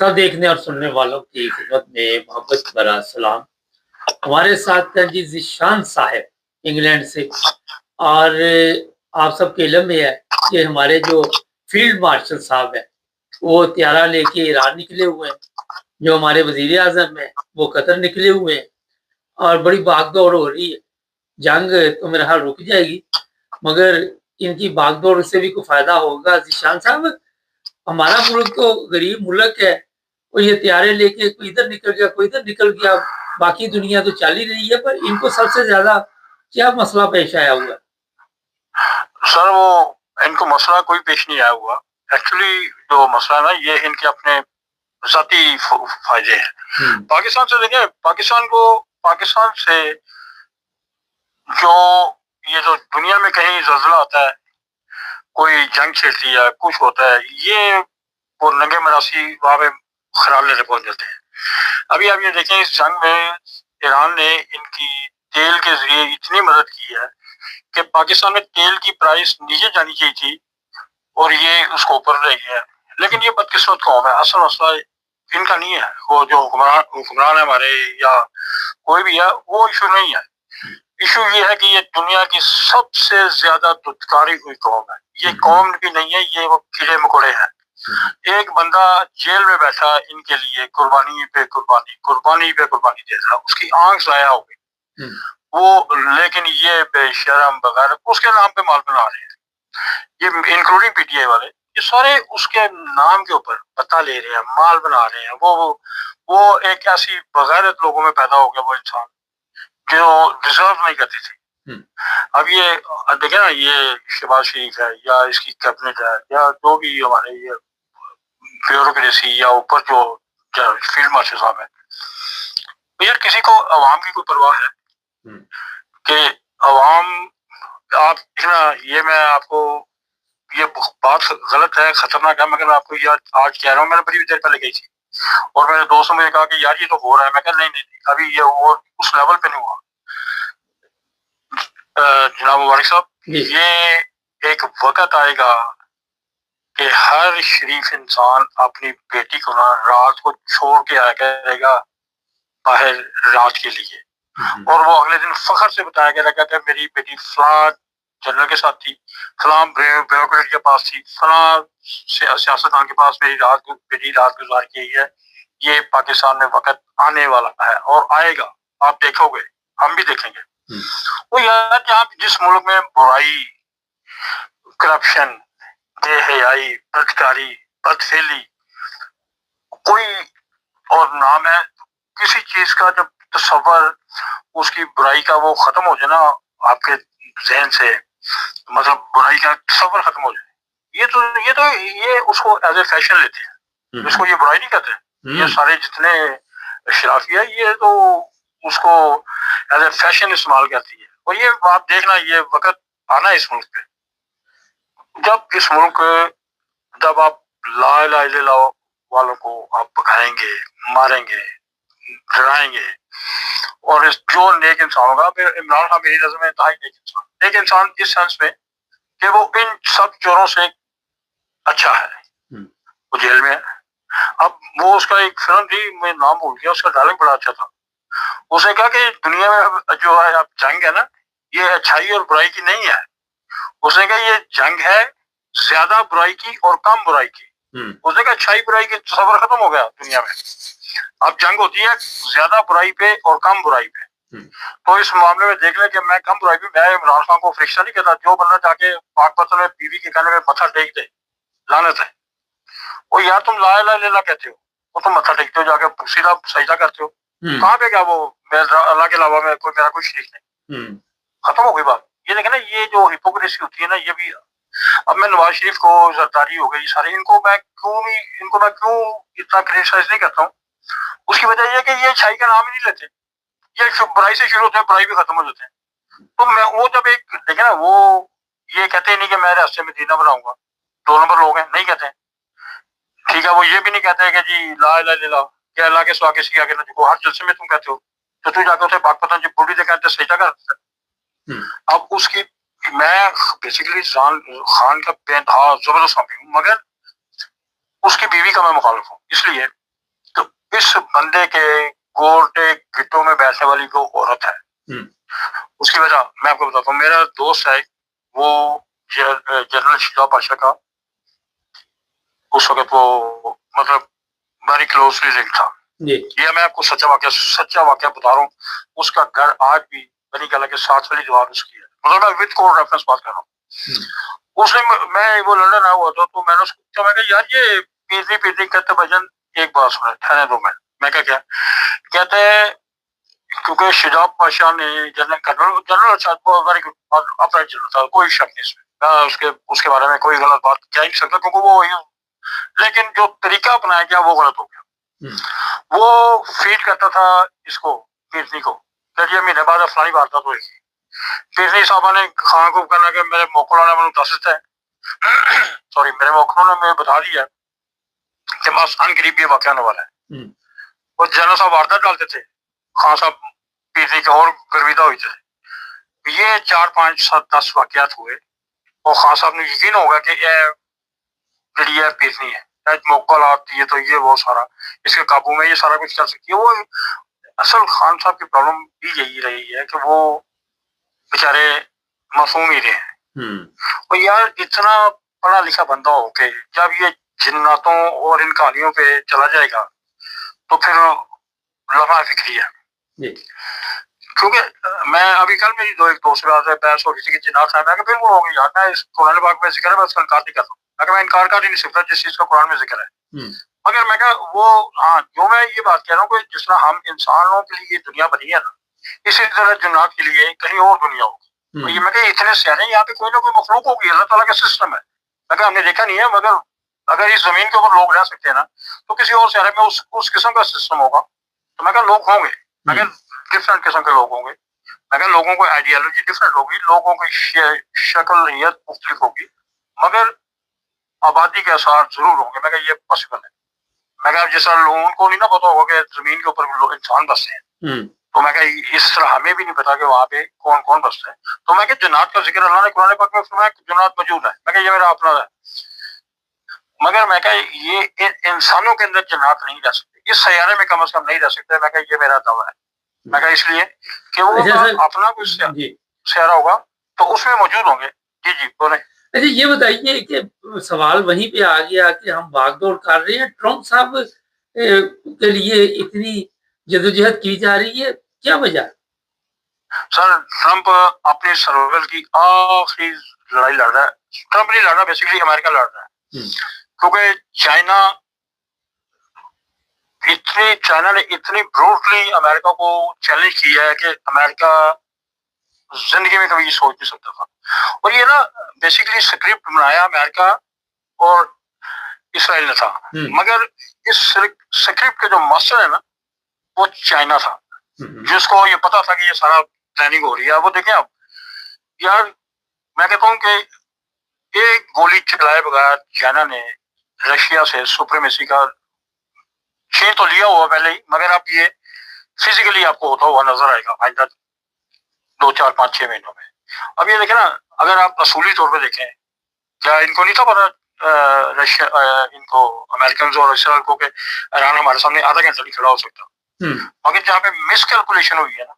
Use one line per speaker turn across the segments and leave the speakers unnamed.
सब देखने और सुनने वालों की खिदमत में मोहब्बत भरा सलाम। हमारे साथ हैं जी ज़ीशान साहब इंग्लैंड से, और आप सबके इल्म में है कि हमारे जो फील्ड मार्शल साहब हैं वो त्यारा लेके ईरान निकले हुए हैं। जो हमारे वजीर आजम हैं वो कतर निकले हुए हैं और बड़ी भागदौड़ हो रही है। जंग तो मेरा हाल रुक जाएगी, मगर इनकी भागदौड़ से भी कोई फायदा होगा। ज़ीशान साहब, हमारा मुल्क तो गरीब मुल्क है, वो ये त्यारे लेके कोई इधर निकल गया कोई इधर निकल गया, बाकी दुनिया तो चल ही रही है, पर इनको सबसे ज्यादा क्या मसला पेश आया हुआ है?
सर वो इनको मसला कोई पेश नहीं आया हुआ। एक्चुअली जो मसला है ना, ये इनके अपने ज़ाती फायदे हैं। पाकिस्तान से देखें, पाकिस्तान से जो ये जो दुनिया में कहीं ज़ल्ज़ला आता है, कोई जंग छिड़ती है, कुछ होता है, ये वो नंगे मरासी वहाँ पे खराब लेने पहुंच जाते हैं। अभी आप ये देखें, इस जंग में ईरान ने इनकी तेल के जरिए इतनी मदद की है कि पाकिस्तान में तेल की प्राइस नीचे जानी चाहिए थी और ये उसको ऊपर रह गया है। लेकिन ये बदकिस्मत कौम है, असल मसला इनका नहीं है। वो जो हुक्मरान है हमारे या कोई भी है, वो इशू नहीं है। इशू ये है कि ये दुनिया की सबसे ज्यादा दुत्कारी हुई कौम है। ये कौम भी नहीं है, ये वो कीड़े मकोड़े हैं। एक बंदा जेल में बैठा इनके लिए कुर्बानी पे कुर्बानी दे रहा, उसकी आंख जाया हो गई वो, लेकिन ये बेशरम बगैर उसके नाम पे माल बना रहे हैं। ये इंक्लूडिंग पीटीआई वाले, ये सारे उसके नाम के ऊपर पता ले रहे हैं, माल बना रहे हैं। वो एक ऐसी बगैरत लोगों में पैदा हो गया वो इंसान जो डिजर्व नहीं करती थी। अब ये देखे ना, ये शहबाज शरीफ है या इसकी कैबिनेट है या जो भी हमारे ये ब्यूरोक्रेसी या ऊपर जो फील्ड मार्शल साहब है, यार किसी को अवाम की कोई परवाह है कि अवाम, आप देखना, ये मैं आपको, ये बात गलत है, खतरनाक है, मगर मैं आपको ये आज कह रहा हूँ। मैंने बड़ी देर पहले गई थी और मेरे दोस्तों ने कहा कि यार ये तो हो रहा है। मैं कहा नहीं, अभी ये वो उस लेवल पे नहीं हुआ। जनाब मुबारक साहब, ये एक वक्त आएगा कि हर शरीफ इंसान अपनी बेटी को ना रात को छोड़ के आया करेगा बाहर रात के लिए, और वो अगले दिन फखर से बताया करेगा कि मेरी बेटी फलां जनरल के साथ थी, फलां ब्यूरोक्रेट के पास थी, फलां सियासतदान के पास मेरी बेटी रात गुजार की है। ये पाकिस्तान में वक्त आने वाला है और आएगा, आप देखोगे, हम भी देखेंगे। वो यार जहाँ जिस मुल्क में बुराई, करप्शन, बेहयाई, बदकारी, बदफेली कोई और नाम है, किसी चीज का जब तस्वर उसकी बुराई का वो खत्म हो जाए ना आपके जहन से, मतलब बुराई का तस्वर खत्म हो जाए, ये उसको एज ए फैशन लेते हैं। इसको ये बुराई नहीं कहते। ये सारे जितने शराफी है, ये तो उसको एज ए फैशन इस्तेमाल करती है। और ये आप देखना, ये वक्त आना इस मुल्क पे, जब इस मुल्क, जब आप ला इलाहा इल्लल्लाह वालों को आप भगाएंगे, मारेंगे, डराएंगे, और जो नेक इंसान होगा, इमरान खान मेरी नजर में था ही नेक इंसान इस सेंस में कि वो इन सब चोरों से अच्छा है। वो जेल में है। अब वो उसका एक फिल्म थी, मैं नाम भूल गया, उसका डायलॉग बड़ा अच्छा था। उसने कहा कि दुनिया में जो है अब जंग है ना, ये अच्छाई और बुराई की नहीं है। उसने कहा ये जंग है ज्यादा बुराई की और कम बुराई की। उसने कहा अच्छाई बुराई की तस्वर खत्म हो गया दुनिया में, अब जंग होती है ज्यादा बुराई पे और कम बुराई पे। तो इस मामले में देख ले कि मैं कम बुराई पे, मैं इमरान खान को फरिश्ता नहीं कहता। जो बंदा जाके पाक पत्थर में बीवी के कहने में मत्था टेक दे, लानत है। वो यार तुम ला इलाहा इल्लल्लाह कहते हो, वो तुम मत्था टेकते हो, जाके सीधा सजदा करते हो, कहाँ पे क्या वो अल्लाह के अलावा में कोई मेरा कोई शरीक नहीं। खत्म हो गई बात। ये देखे ना, ये जो हिपोक्रेसी होती है ना, ये भी। अब मैं नवाज शरीफ को, जरदारी हो गई, सारे इनको मैं क्यों इतना क्रिटिसाइज नहीं करता हूँ, उसकी वजह यह है कि ये अच्छाई का नाम ही नहीं लेते। ये बुराई से शुरू होते हैं, बुराई भी खत्म हो जाते हैं। तो मैं वो जब एक देखे ना, वो ये कहते ही नहीं कि मैं रास्ते में दीना बनाऊंगा, 2 नंबर लोग हैं, नहीं कहते। ठीक है, वो ये भी नहीं कहते कि जी ला इलाहा इल्लल्लाह कि अल्लाह के सिवा किसी आगे न झुको, हर जलसे में तुम कहते हो, तो तू जाकर उसे पाक पतन जी बुढ़ी से कहते सजदा कर। अब उसकी, मैं बेसिकली खान का बेंतहा जबरदस्त आदमी हूँ, मगर उसकी बीवी का मैं मुखालिफ हूँ। इसलिए اس بندے کے گورٹے گٹوں میں بیٹھنے والی جو عورت ہے اس کی وجہ میں آپ کو بتاتا ہوں. میرا دوست ہے وہ جنرل شجاع پاشا کا اس وقت وہ مطلب ویری کلوزلی لنک تھا. یہ میں آپ کو سچا واقعہ بتا رہا ہوں. اس کا گھر آج بھی بنی گلا کے 7 والی دیوار اس کی ہے. مطلب میں ود کوڈ ریفرنس بات کر رہا ہوں. اس نے میں وہ لندن آیا ہوا تھا تو میں نے اس کو پوچھا میں کہ یار یہ پیتنی کہتے بھجن ایک بات سنا ٹھہرے دو. میں کیا کہتے ہیں کیونکہ شجاع پاشا نے جنرل اپنا جنرل تھا کوئی شک نہیں اس میں. اس کے بارے میں کوئی غلط بات کہہ نہیں سکتا کیونکہ وہ لیکن جو طریقہ اپنایا گیا وہ غلط ہو گیا. وہ فیڈ کرتا تھا اس کو پیرنی کو کہ یہ مہینے بعد فلانی واردات ہوئے گی. پیرنی صاحبہ نے خان کو کہنا کہ میرے موکلوں نے مجھے دس ہے سوری میرے موکلوں نے مجھے بتا دیا کہ بس ان قریب یہ واقعہ ہونے والا ہے. وہ جنرل صاحب واردات ڈالتے تھے خان صاحب پیرنی کے اور گرویدہ ہوئی تھے. یہ 4 5 7 10 واقعات ہوئے اور خان صاحب نے یقین ہوگا کہ یہ جڑی ہے پیرنی ہے موکل آتی ہے تو یہ وہ سارا اس کے قابو میں یہ سارا کچھ کر سکتی ہے. وہ اصل خان صاحب کی پرابلم بھی یہی رہی ہے کہ وہ بیچارے معصوم ہی رہے ہیں. اور یار اتنا پڑھا لکھا بندہ ہو کہ جب یہ جناتوں اور ان کہانیوں پہ چلا جائے گا تو پھر لمحہ فکری ہے. کیونکہ میں ابھی کل میری ایک دوست بات ہے بحث ہو رہی تھی کہ جنات صاحب کہ بالکل ہوگی یار میں اس قرآن پاک میں ذکر ہے میں اس کا انکار نہیں کرتا ہوں. میں انکار کر ہی نہیں سکتا جس چیز کا قرآن میں ذکر ہے. مگر میں وہ ہاں جو میں یہ بات کہہ رہا ہوں کہ جس طرح ہم انسانوں کے لیے یہ دنیا بنی ہے نا اسی طرح جنات کے لیے کہیں اور دنیا ہوگی. یہ میں کہ اتنے سیارے یہاں پہ کوئی نہ کوئی مخلوق ہوگی. اللہ تعالیٰ کا سسٹم ہے. مگر ہم نے دیکھا نہیں ہے مگر اگر اس زمین کے اوپر لوگ رہ سکتے ہیں نا تو کسی اور سیارے میں اس قسم کا سسٹم ہوگا. تو مگر لوگ ہوں گے مگر ڈفرینٹ قسم کے لوگ ہوں گے. مگر لوگوں کو آئیڈیالوجی ڈفرینٹ ہوگی. لوگوں کی شکل نیت مختلف ہوگی مگر آبادی کے اثار ضرور ہوں گے. مگر یہ پاسبل ہے. مگر جس طرح لوگوں کو نہیں نہ پتا ہوگا کہ زمین کے اوپر انسان بستے ہیں تو میں اس طرح ہمیں بھی نہیں پتا کہ وہاں پہ کون کون بستے ہیں. تو میں کہ جنات کا ذکر اللہ نے قرآن پاک میں فرمایا کہ جنات موجود ہے. میں کہ یہ میرا اپنا ہے. مگر میں کہ یہ انسانوں کے اندر جنات نہیں رہ سکتے. اس سیارے میں کم از کم نہیں رہ سکتے. میں کہ یہ میرا دعویٰ ہے. میں کہ اس لیے کہ وہ اپنا کوئی سیارہ ہوگا تو اس میں موجود ہوں گے. جی بولیں.
اچھا یہ بتائیے کہ سوال وہیں پہ آ گیا کہ ہم بھاگ دوڑ کر رہے ہیں. ٹرمپ صاحب کے لیے اتنی جدوجہد کی جا رہی ہے کیا وجہ؟
سر ٹرمپ اپنی سروائیول کی آخری لڑائی لڑ رہا ہے. ٹرمپ نہیں لڑ رہا بیسیکلی امریکہ لڑ رہا ہے. کیونکہ چائنا نے اتنی بروٹلی امریکہ کو چیلنج کیا ہے کہ امریکہ زندگی میں کبھی یہ سوچ نہیں سکتا تھا. اور یہ نا بیسیکلی اسکرپٹ بنایا امریکہ اور اسرائیل نے تھا. مگر اس اسکرپٹ کے جو ماسٹر ہے نا وہ چائنا تھا جس کو یہ پتا تھا کہ یہ سارا پلاننگ ہو رہی ہے. وہ دیکھیں اب یار میں کہتا ہوں کہ ایک گولی چلائے بغیر چائنا نے رشیا سے سپریمیسی کا چھین تو لیا ہوا پہلے ہی مگر اب یہ فزیکلی آپ کو ہوتا ہوا نظر آئے گا آئندہ 2 4 5 6 مہینوں میں. اب یہ دیکھیں نا اگر آپ اصولی طور پہ دیکھیں کیا ان کو نہیں تھا پتا رشیا ان کو امریکنز اور اسرائیل کو کہ ایران ہمارے سامنے آدھا گھنٹہ نہیں کھڑا ہو سکتا. مگر جہاں پہ مس کیلکولیشن ہوئی ہے نا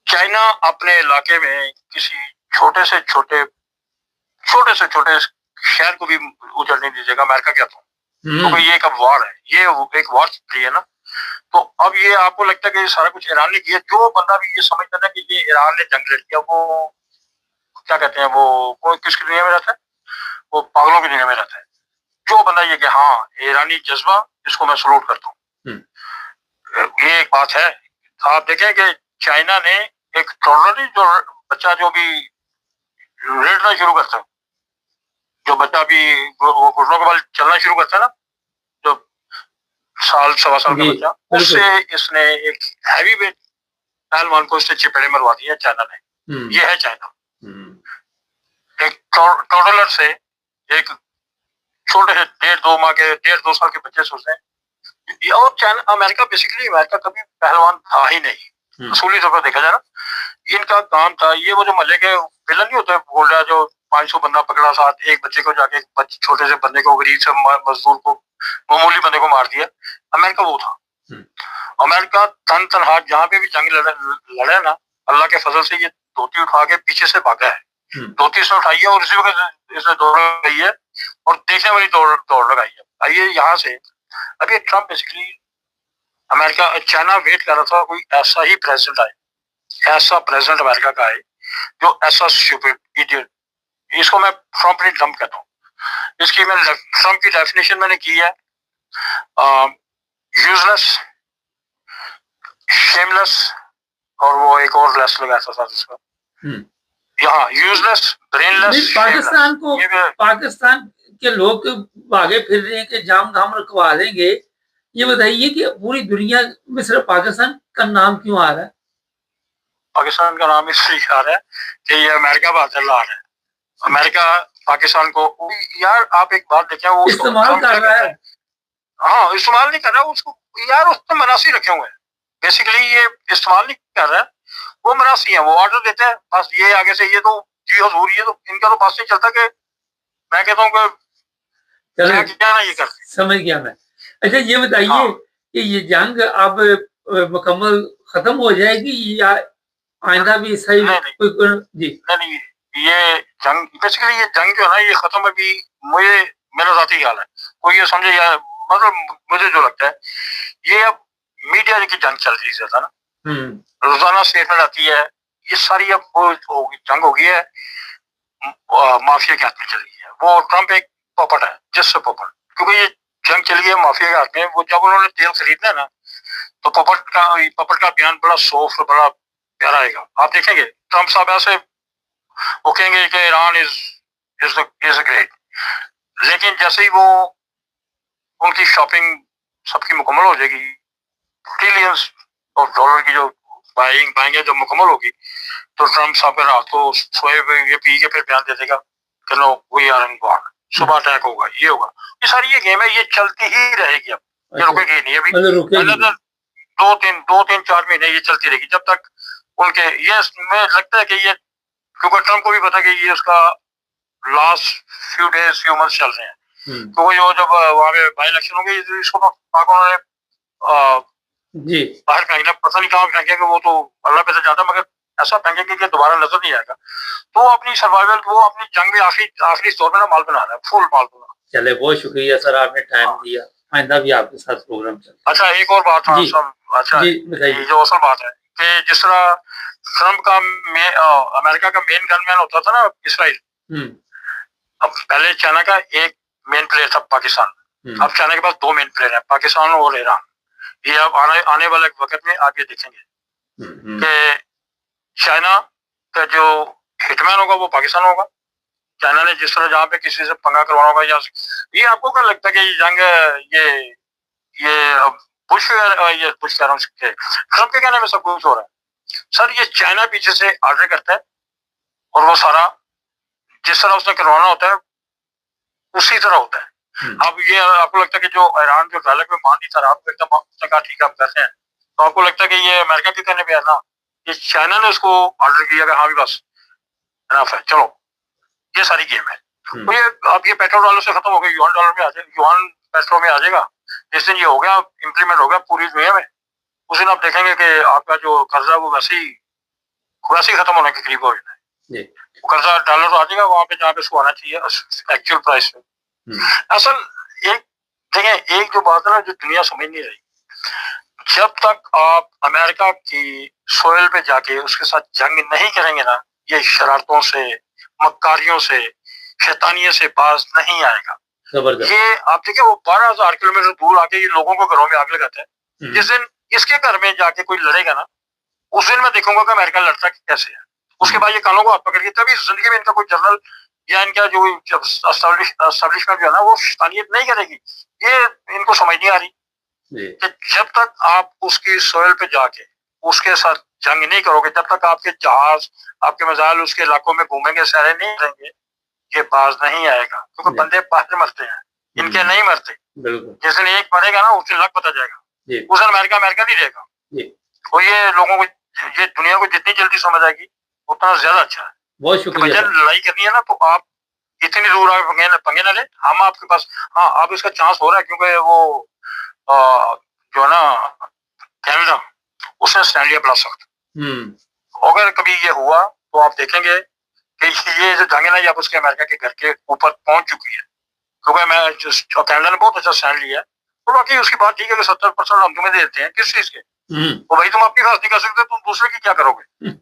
چائنا اپنے علاقے میں کسی چھوٹے سے چھوٹے شہر کو بھی اجڑ نہیں دیجیے گا. امریکہ کیا تو کیونکہ یہ ایک اب وار ہے. یہ ایک وار چل رہی ہے نا تو اب یہ آپ کو لگتا ہے کہ یہ سارا کچھ ایران نے کیا. جو بندہ بھی یہ سمجھتا ہے کہ یہ ایران نے جنگ لڑ کیا وہ کیا کہتے ہیں وہ کس کی دنیا میں رہتا ہے وہ پاگلوں کی دنیا میں رہتا ہے. جو بندہ یہ کہ ہاں ایرانی جذبہ اس کو میں سلوٹ کرتا ہوں. یہ ایک بات ہے. آپ دیکھیں کہ چائنا نے ایک ٹرولر جو بچہ جو بھی ریڑھنا شروع کرتا ہے جو بچہ بھی وہ گھٹنوں کے بل چلنا شروع کرتا ہے نا جو 1 سوا سال کا بچہ اس سے اس نے ایک ہیوی ویٹ پہلوان کو اس سے چپیڑے مروا دیا چائنا نے. یہ ہے چائنا. ایک ٹرولر سے ایک چھوٹے سے 1.5 ماہ کے 1.5 2 سال کے بچے سے اس نے اور چائنا امریکہ بیسیکلی امریکہ کبھی پہلوان تھا ہی نہیں. اصولی طور پر دیکھا جائے نا ان کا کام تھا یہ وہ جو محلے کے ویلن نہیں ہوتے بول رہا جو 500 بندہ پکڑا ساتھ ایک بچے کو جا کے چھوٹے سے بندے کو غریب سے مزدور کو معمولی بندے کو مار دیا. امریکہ وہ تھا. अमेरिका तन तनहा जहाँ पे भी जंग लड़े ना, अल्लाह के फजल से ये धोती उठा के पीछे से भागा है। धोती इसने उठाई है और इसी वक्त इसने दौड़ लगाई है और देखने वाली दौड़ लगाई है। आइए यहाँ से, अब ये Trump basically America China wait कर रहा था कोई ऐसा ही प्रेसिडेंट आए, ऐसा प्रेसिडेंट अमेरिका का आए जो ऐसा स्टूपिड इडियट, इसको मैं ट्रम्प ने डंप कहता हूँ। इसकी मैंने ट्रम्प की डेफिनेशन मैंने की है यूजलेस, शेमलेस, और वो एक और लेस लगाया था इसका, यहाँ यूजलेस, ब्रेनलेस।
पाकिस्तान को, पाकिस्तान के लोग भागे फिर रहे हैं कि जाम धाम रखवा देंगे, ये बताइए कि पूरी दुनिया में सिर्फ पाकिस्तान का नाम क्यों आ रहा है?
पाकिस्तान का नाम इसलिए आ रहा है कि ये अमेरिका बात ला रहा है। अमेरिका पाकिस्तान को, यार आप एक बात देखें, वो
इस्तेमाल कर रहा है।
हाँ, इस्तेमाल नहीं कर रहा उसको, यार उसने मनासी रखे हुए हैं। बेसिकली ये इस्तेमाल नहीं कर रहा है, वो मनासी है, वो ऑर्डर देते हैं बस, ये आगे से ये तो जी हजूर, ये तो इनका तो बस नहीं चलता कि मैं कहता हूँ कि क्या ना ये कर।
समझ गया मैं। अच्छा ये बताइए कि ये जंग अब मुकम्मल खत्म हो जाएगी या आइंदा भी सही? जी
नहीं, ये जंग बेसिकली, ये जंग जो है ना, ये खत्म अभी मेरा जाती ख्याल है, कोई ये समझे या मतलब मुझे जो लगता है ये अब मीडिया की जंग चल रही है ना, रोजाना स्टेटमेंट आती है, ये सारी अब जंग हो गई है, माफिया के हाथ में चली है। वो ट्रम्प एक पॉपट है, जिससे पॉपट, क्योंकि ये जंग चली है माफिया के हाथ में। वो जब उन्होंने तेल खरीदना है ना, तो पॉपट का बयान बड़ा सॉफ्ट, बड़ा प्यारा आएगा। आप देखेंगे ट्रम्प साहब ऐसे वो कहेंगे कि ईरान इज ग्रेट, लेकिन जैसे ही वो उनकी शॉपिंग सबकी मुकम्मल हो जाएगी, ट्रिलियंस ऑफ डॉलर की जो बाइंग जब मुकम्मल होगी, तो ट्रम्प साहब का रात को सोए ये पी के फिर बयान दे देगा कि no we are in God, सुबह अटैक होगा, ये होगा। ये सारी ये गेम है, ये चलती ही रहेगी, अब ये रुकेगी नहीं। अभी 2-3-4 महीने ये चलती रहेगी जब तक उनके, ये मुझे लगता है कि ये, क्योंकि ट्रम्प को भी पता है कि ये उसका last few days few months चल रहे हैं, क्योंकि जो जब वहां पे बाई इलेक्शन होंगे, इसको तो पाक उन्होंने बाहर फेंकना, पता नहीं कहाँ फेंकेंगे, वो तो अल्लाह पे से जाता, मगर ऐसा फेंकेंगे कि दोबारा नजर नहीं आएगा। तो अपनी सर्वाइवल, वो अपनी जंग में आखिरी दौर में ना माल बना रहा है, फुल माल बना।
चले, बहुत शुक्रिया सर, आपने टाइम दिया, आइंदा भी आपके साथ प्रोग्राम चलता।
अच्छा एक और बात, अच्छा ये जो असल बात है कि जिस तरह ट्रम्प का अमेरिका का मेन गनमैन होता था ना इसराइल, अब पहले चाइना का एक मेन प्लेयर था पाकिस्तान, अब चाइना के पास 2 मेन प्लेयर है, पाकिस्तान और ईरान। ये अब आने वाले वक्त में आप ये देखेंगे कि चाइना का जो हिटमैन होगा वो पाकिस्तान होगा। चाइना ने जिस तरह जहाँ पे किसी से पंगा करवाना होगा, या ये आपको क्या लगता है कि ये जंग ये बुश कह रहा हूँ, ट्रम्प के कहने में सब कुछ हो रहा है? सर ये चाइना पीछे से ऑर्डर करता है और वो सारा जिस तरह उसने करवाना होता है उसी तरह होता है। अब ये आपको लगता है कि जो ईरान जो डायलॉग में मान नहीं था, आपको एकदम कहा ठीक है आप करते हैं, तो आपको लगता है कि ये अमेरिका के कहने पे है ना, ये चाइना ने उसको ऑर्डर किया कि हाँ भी बस है, चलो ये सारी गेम है। तो ये अब ये पेट्रोल डॉलर से खत्म हो गया, युआन डॉलर में आ जाएगा, युआन पेट्रोल में आ जाएगा। जिस दिन ये हो गया, इम्प्लीमेंट हो गया पूरी दुनिया में, उस दिन आप देखेंगे कि आपका जो कर्जा वो वैसे ही खत्म होने के करीब हो जाए। कर्जा डॉलर तो आ जाएगा वहां पे जहाँ पे उसको आना चाहिए एक्चुअल प्राइस पे। असल एक देखें, एक जो बात है ना जो दुनिया समझ नहीं रही, जब तक आप अमेरिका की सोयल पे जाके उसके साथ जंग नहीं करेंगे ना, ये शरारतों से, मक्कारियों से, शैतानियों से बाज नहीं आएगा। ये आप देखिए, वो 12,000 किलोमीटर दूर आके ये लोगों को घरों में आग लगाता है। जिस दिन इसके घर में जाके कोई लड़ेगा ना, उस दिन मैं देखूंगा कि अमेरिका लड़ता कैसे है। उसके बाद ये कानों को हाथ पकड़ के, तभी जिंदगी में इनका कोई जनरल या इनका जो एस्टेब्लिशमेंट जो है ना, वो शैतानियत नहीं करेगी। ये इनको समझ नहीं आ रही कि जब तक आप उसकी सोयल पे जाके उसके साथ जंग नहीं करोगे, जब तक आपके जहाज, आपके मिसाइल उसके इलाकों में घूमेंगे, सैरे नहीं करेंगे, ये बाज नहीं आएगा। क्योंकि बंदे बाहर मरते हैं, इनके नहीं मरते। जिस दिन एक मरेगा ना, उस दिन लग पता जाएगा, उस दिन अमेरिका नहीं रहेगा। तो ये लोगों को, ये दुनिया को जितनी जल्दी समझ आएगी उतना ज्यादा अच्छा है।
बहुत शुक्रिया।
लड़ाई करनी है ना, तो आप इतनी दूर आगे पंगे ना ले, हम आपके पास, हाँ अब इसका चांस हो रहा है, क्योंकि वो जो है ना लिए बड़ा सख्त।
हम्म
अगर कभी ये हुआ तो आप देखेंगे कि ये जो जंग है ना ये अब उसके अमेरिका के घर के ऊपर पहुंच चुकी है, क्योंकि मैं कनाडा ने बहुत अच्छा स्टैंड लिया है। तो बाकी उसकी बात ठीक है कि 70% हम तुम्हें देते हैं किस चीज के, तो भाई तुम अपनी खास नहीं कर सकते, तुम दूसरे की क्या करोगे।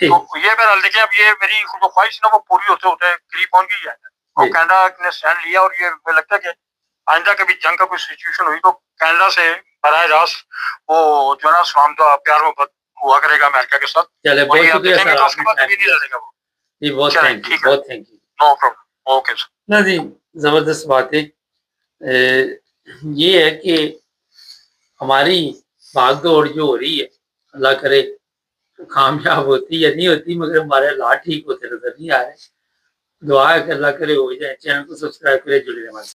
तो ये मेरा देखिए, अब ये मेरी जो ख्वाहिश ना वो पूरी होते होते करीब पहुंच गई है, और कनाडा ने स्टैंड लिया। और ये मुझे लगता है कि आइंदा कभी जंग का कोई सिचुएशन हुई तो कनाडा से बराह रास्त वो जो ना इस्लाम का प्यार मोहब्बत हुआ करेगा अमेरिका के साथ।
चले बहुत शुक्रिया सर,
तो उसके बाद कभी नहीं लड़ेगा वो।
जी बहुत थैंक यू, बहुत thank you.
No problem, okay sir.
ना जी जबरदस्त बात है। ये है कि हमारी भागदौड़ जो हो रही है अल्लाह करे कामयाब होती या नहीं होती, मगर हमारे हालात ठीक होते नजर नहीं आ रहे। दुआ है कि अल्लाह करे हो जाए। चैनल को सब्सक्राइब करें, जुड़े रहें हमारे साथ।